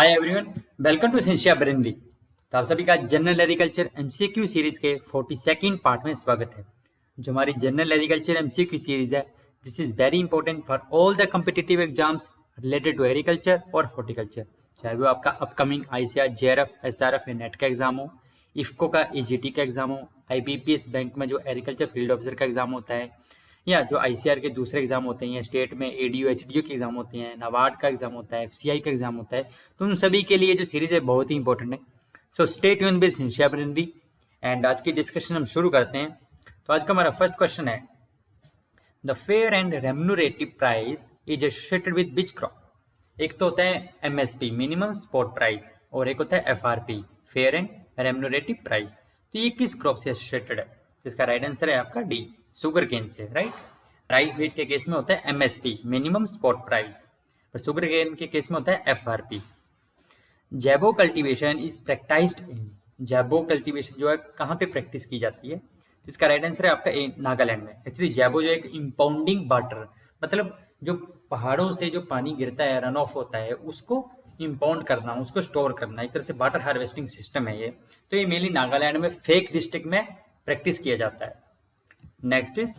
Hi everyone, welcome to Cynthia Brainery. तो आप सभी का जनरल एग्रीकल्चर एमसीक्यू सीरीज के 42nd पार्ट में स्वागत है। जो हमारी जनरल एग्रीकल्चर एमसीक्यू सीरीज है, this is very important for all the competitive exams related to agriculture और हॉर्टिकल्चर। चाहे वो आपका अपकमिंग आईसीआर, जेआरएफ, एसआरएफ या नेट का एग्जाम हो, इफ्को का एजीटी का एग्जाम हो, आईबीपीएस बैंक में जो एग्रीकल्चर फील्ड ऑफिसर का एग्जाम होता है, या जो आईसीआर के दूसरे एग्जाम होते हैं, स्टेट में एडीयू एचडीयू के एग्जाम होते हैं, नाबार्ड का एग्जाम होता है, एफसीआई का एग्जाम होता है, तो उन सभी के लिए जो सीरीज है बहुत ही इंपॉर्टेंट है। So stay tune with Cynthia Brainery. And आज की डिस्कशन हम शुरू करते हैं। तो आज का हमारा फर्स्ट क्वेश्चन है, the fair and remunerative price is associated with which crop. एक तो होता है एमएसपी, मिनिमम स्पॉट प्राइस, और एक होता है FRP, fair and remunerative price. तो ये किस क्रॉप से एसोसिएटेड है? इसका राइट आंसर है आपका डी, शुगर केन से। राइट, राइस व्हीट के केस में होता है एमएसपी, मिनिमम स्पॉट प्राइस, पर शुगर केन के केस में होता है FRP. Zabo cultivation is practised in, Zabo cultivation जो है कहाँ पे प्रैक्टिस की जाती है? तो इसका राइट आंसर है आपका ए, नागालैंड में। एक्चुअली जैबो जो एक इंपाउंडिंग वाटर, मतलब जो पहाड़ों से जो पानी गिरता है, रन ऑफ होता है, उसको इंपाउंड करना, उसको स्टोर करना, एक तरह से वाटर हार्वेस्टिंग सिस्टम है ये। तो ये मेनली नागालैंड में फेक डिस्ट्रिक्ट में प्रैक्टिस किया जाता है। Next is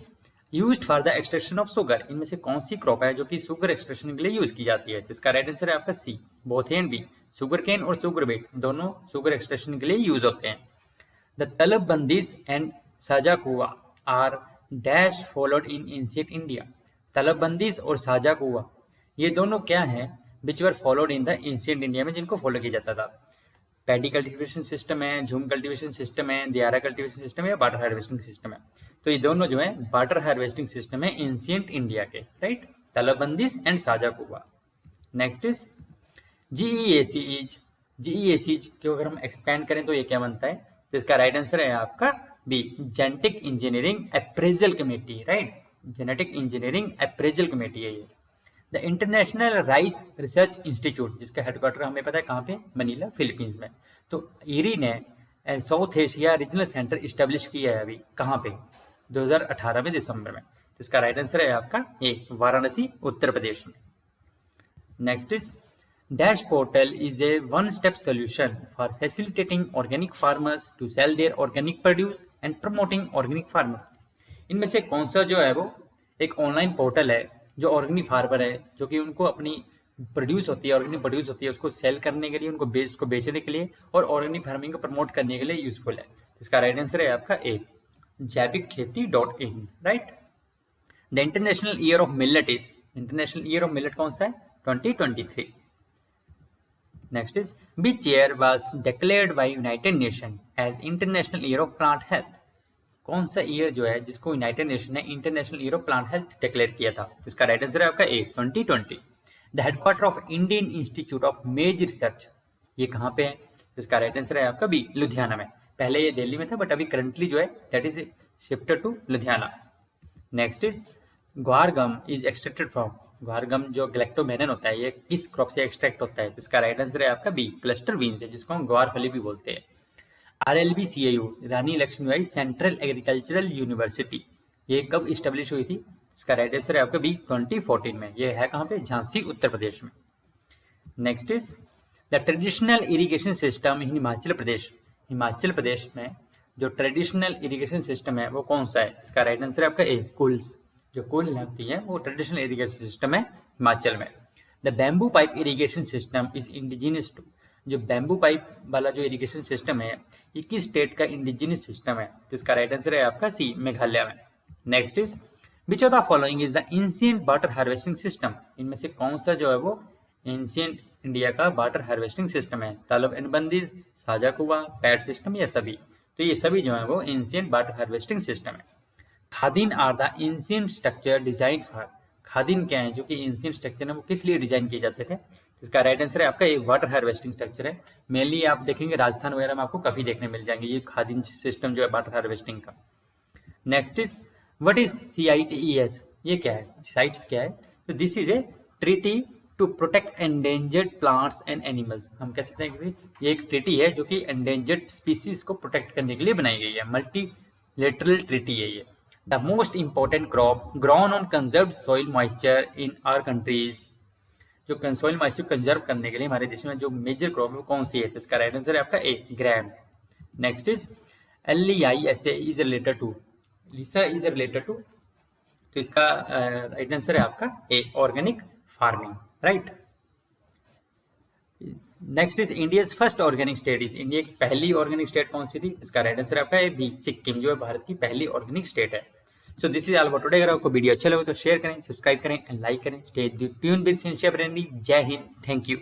used for the extraction of sugar. इनमें से कौन सी क्रॉप है जो कि शुगर एक्सट्रैक्शन के लिए यूज की जाती है? तो इसका राइट आंसर है आपका C, both A and B. Sugar cane और शुगर बीट दोनों शुगर एक्सट्रैक्शन के लिए यूज होते हैं। द तलबबंदीज एंड साजा कुआ are dash followed in ancient India. तलबबंदीज और साजा कुआ ये दोनों क्या हैं which were followed in the ancient India में, जिनको फॉलो किया जाता था? पैडी कल्टीवेशन सिस्टम है, झूम कल्टीवेशन सिस्टम है, दियारा कल्टीवेशन सिस्टम है, या वाटर हार्वेस्टिंग सिस्टम है? तो ये दोनों जो है वाटर हार्वेस्टिंग सिस्टम है एंशिएंट इंडिया के। राइट, तलबंदीज एंड साजा कुआ। नेक्स्ट इज जीईएसी को अगर हम एक्सपेंड करें तो ये क्या बनता है? तो इसका राइट आंसर है आपका B, genetic engineering appraisal committee. Right, genetic engineering appraisal committee है ये। The international rice research institute, जिसका हेडक्वार्टर हमें पता है कहाँ पे, मनीला, फिलीपींस में। तो इरी ने south Asia regional centre establish किया है अभी कहाँ पे? 2018 में दिसंबर में। तो इसका राइट आंसर है आपका ए, वाराणसी, उत्तर प्रदेश में। Next is dash portal is a one step solution for facilitating organic farmers to sell their organic produce and promoting organic farmer. इनमें से कौन सा जो है वो एक ऑनलाइन पोर्टल है जो ऑर्गेनिक फार्मर है, जो कि उनको अपनी प्रोड्यूस होती है, ऑर्गेनिक प्रोड्यूस होती है, उसको सेल करने के लिए, उनको उसको बेचने के लिए और ऑर्गेनिक फार्मिंग को प्रमोट करने के लिए यूजफुल है? इसका राइट आंसर है आपका ए, Jaivik Kheti .in। Right, the international year of millet is, international year of millet कौन सा है? 2023। Next is which year was declared by United Nation as international year of plant health. कौन सा ईयर जो है जिसको यूनाइटेड नेशन ने international year of plant health declare किया था? इसका राइट आंसर है आपका A, 2020। The headquarter of Indian institute of maize research ये कहाँ पे है? इसका राइट आंसर है आपका बी, लुधियाना में। पहले ये दिल्ली में था, बट अभी करंटली जो है that is shifted to Ludhiana. Next is guar gum is extracted from, ग्वार गम जो ग्लैक्टोमेनन होता है ये किस क्रॉप से एक्सट्रैक्ट होता है? तो इसका राइट आंसर है आपका बी, क्लस्टर बीन से, जिसको हम ग्वार फली भी बोलते हैं। RLBCAU, रानी लक्ष्मीबाई सेंट्रल एग्रीकल्चरल यूनिवर्सिटी, ये कब इस्टेब्लिश हुई थी? इसका राइट आंसर है आपका बी, 2014 में। ये है कहाँ पे? झांसी, उत्तर प्रदेश में। Next is the traditional irrigation system in Himachal Pradesh. Himachal Pradesh में जो ट्रेडिशनल इरिगेशन सिस्टम है वो कौन सा है? इसका राइट आंसर है आपका ए, कुल्स। जो कुल होती है वो ट्रेडिशनल इरिगेशन सिस्टम है हिमाचल में। The bamboo pipe irrigation system is indigenous to, जो बैम्बू पाइप वाला जो इरिगेशन सिस्टम है ये किस स्टेट का इंडिजिनस सिस्टम है? तो इसका राइट आंसर है आपका सी, मेघालय में। Next is which of the following is the ancient water harvesting system. इनमें से कौन सा जो है वो एंशिएंट इंडिया का वाटर हार्वेस्टिंग सिस्टम है? तालब एंड बंदीज, साझा कुआ, पैड सिस्टम, या सभी? तो ये सभी जो है वो एंशिएंट वाटर हार्वेस्टिंग सिस्टम है। Khadin are the ancient structure design for, Khadin क्या है जो कि एंशिएंट स्ट्रक्चर है वो किस लिए डिजाइन किए जाते थे? इसका राइट आंसर है आपका एक, वाटर हार्वेस्टिंग स्ट्रक्चर है। मेनली आप देखेंगे राजस्थान वगैरह में आपको काफी देखने मिल जाएंगे ये खादीन सिस्टम जो है वाटर हार्वेस्टिंग का। Next is what is CITES, ये क्या है? साइट्स क्या है? तो this is a treaty to protect endangered plants and animals. हम कह सकते हैं कि ये एक ट्रीटी है जो कि एंडेंजर्ड स्पीसीज को प्रोटेक्ट करने के लिए बनाई गई है, मल्टीलेटरल ट्रीटी है ये। The most important crop grown on conserved soil moisture in our countries, जो कंसोइल मॉइस्चर कंजर्व करने के लिए हमारे देश में जो मेजर क्रॉप है वो कौन सी है? तो इसका राइट आंसर है आपका A, gram. Next is LEISA is related to, LEISA is related to, तो इसका राइट आंसर है आपका A, organic farming, right. Next is India first organic state is, India की पहली ऑर्गेनिक स्टेट कौन सी थी? इसका राइट आंसर आपका ए, बी, सिक्किम, जो है भारत की पहली ऑर्गेनिक स्टेट है। So this is all about today. अगर आपको वीडियो अच्छा लगे तो शेयर करें, सब्सक्राइब करें एंड लाइक करें। स्टे ट्यून विद सिंचेप रेंडी। Jai Hind, thank you.